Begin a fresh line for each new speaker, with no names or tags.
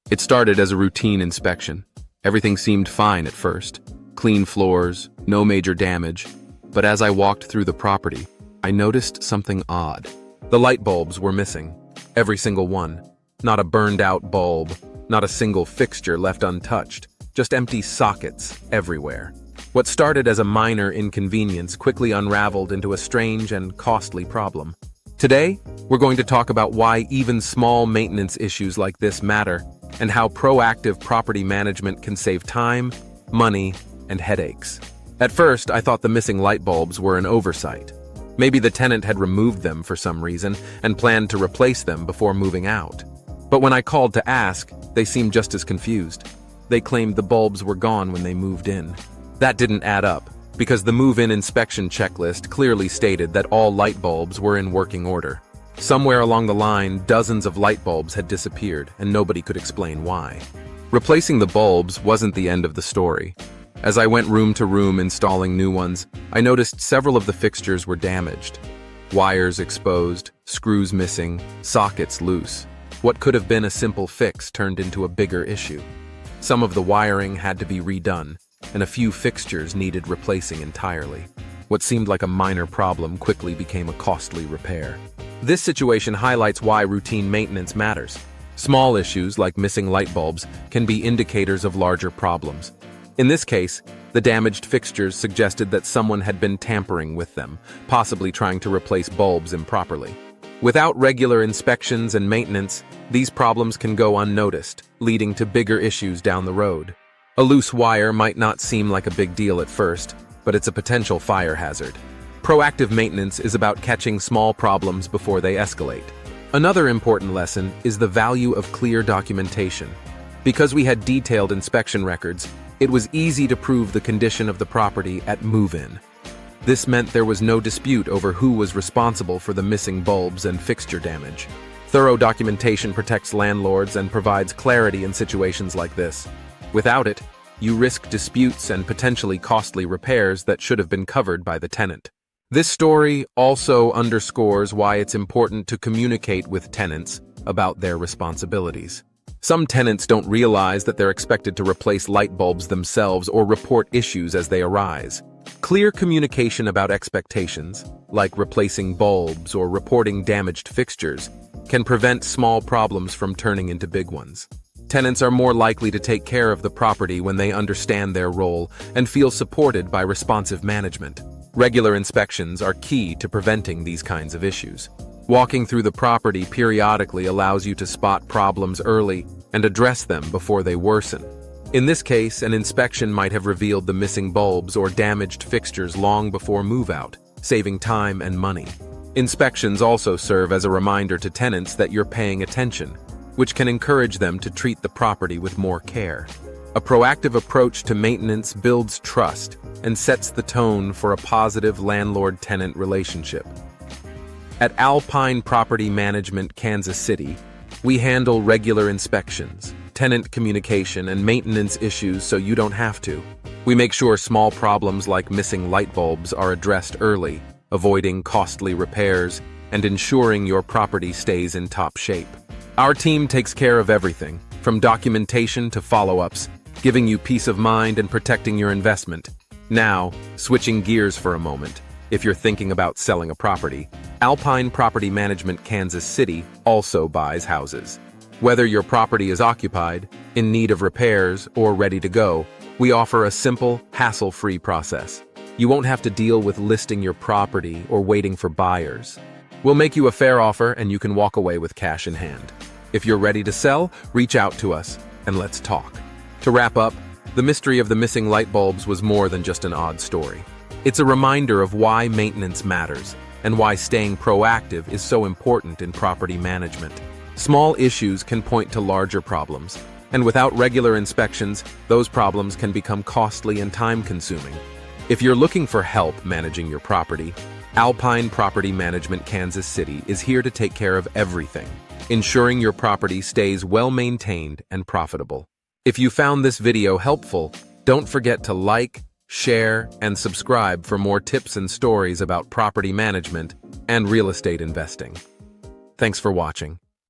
It started as a routine inspection. Everything seemed fine at first. Clean floors, no major damage. But as I walked through the property, I noticed something odd. The light bulbs were missing. Every single one. Not a burned-out bulb, not a single fixture left untouched. Just empty sockets everywhere. What started as a minor inconvenience quickly unraveled into a strange and costly problem. Today, we're going to talk about why even small maintenance issues like this matter, and how proactive property management can save time, money, and headaches. At first, I thought the missing light bulbs were an oversight. Maybe the tenant had removed them for some reason and planned to replace them before moving out. But when I called to ask, they seemed just as confused. They claimed the bulbs were gone when they moved in. That didn't add up, because the move-in inspection checklist clearly stated that all light bulbs were in working order. Somewhere along the line, dozens of light bulbs had disappeared, and nobody could explain why. Replacing the bulbs wasn't the end of the story. As I went room to room installing new ones, I noticed several of the fixtures were damaged. Wires exposed, screws missing, sockets loose. What could have been a simple fix turned into a bigger issue. Some of the wiring had to be redone, and a few fixtures needed replacing entirely. What seemed like a minor problem quickly became a costly repair. This situation highlights why routine maintenance matters. Small issues like missing light bulbs can be indicators of larger problems. In this case, the damaged fixtures suggested that someone had been tampering with them, possibly trying to replace bulbs improperly. Without regular inspections and maintenance, these problems can go unnoticed, leading to bigger issues down the road. A loose wire might not seem like a big deal at first, but it's a potential fire hazard. Proactive maintenance is about catching small problems before they escalate. Another important lesson is the value of clear documentation. Because we had detailed inspection records, it was easy to prove the condition of the property at move-in. This meant there was no dispute over who was responsible for the missing bulbs and fixture damage. Thorough documentation protects landlords and provides clarity in situations like this. Without it, you risk disputes and potentially costly repairs that should have been covered by the tenant. This story also underscores why it's important to communicate with tenants about their responsibilities. Some tenants don't realize that they're expected to replace light bulbs themselves or report issues as they arise. Clear communication about expectations, like replacing bulbs or reporting damaged fixtures, can prevent small problems from turning into big ones. Tenants are more likely to take care of the property when they understand their role and feel supported by responsive management. Regular inspections are key to preventing these kinds of issues. Walking through the property periodically allows you to spot problems early and address them before they worsen. In this case, an inspection might have revealed the missing bulbs or damaged fixtures long before move-out, saving time and money. Inspections also serve as a reminder to tenants that you're paying attention, which can encourage them to treat the property with more care. A proactive approach to maintenance builds trust and sets the tone for a positive landlord-tenant relationship. At Alpine Property Management, Kansas City, we handle regular inspections, tenant communication, and maintenance issues so you don't have to. We make sure small problems like missing light bulbs are addressed early, avoiding costly repairs, and ensuring your property stays in top shape. Our team takes care of everything, from documentation to follow-ups, giving you peace of mind and protecting your investment. Now, switching gears for a moment, if you're thinking about selling a property, Alpine Property Management Kansas City also buys houses. Whether your property is occupied, in need of repairs, or ready to go, we offer a simple, hassle-free process. You won't have to deal with listing your property or waiting for buyers. We'll make you a fair offer and you can walk away with cash in hand. If you're ready to sell, reach out to us and let's talk. To wrap up, the mystery of the missing light bulbs was more than just an odd story. It's a reminder of why maintenance matters and why staying proactive is so important in property management. Small issues can point to larger problems, and without regular inspections, those problems can become costly and time-consuming. If you're looking for help managing your property, Alpine Property Management Kansas City is here to take care of everything, ensuring your property stays well-maintained and profitable. If you found this video helpful, don't forget to like, share, and subscribe for more tips and stories about property management and real estate investing. Thanks for watching.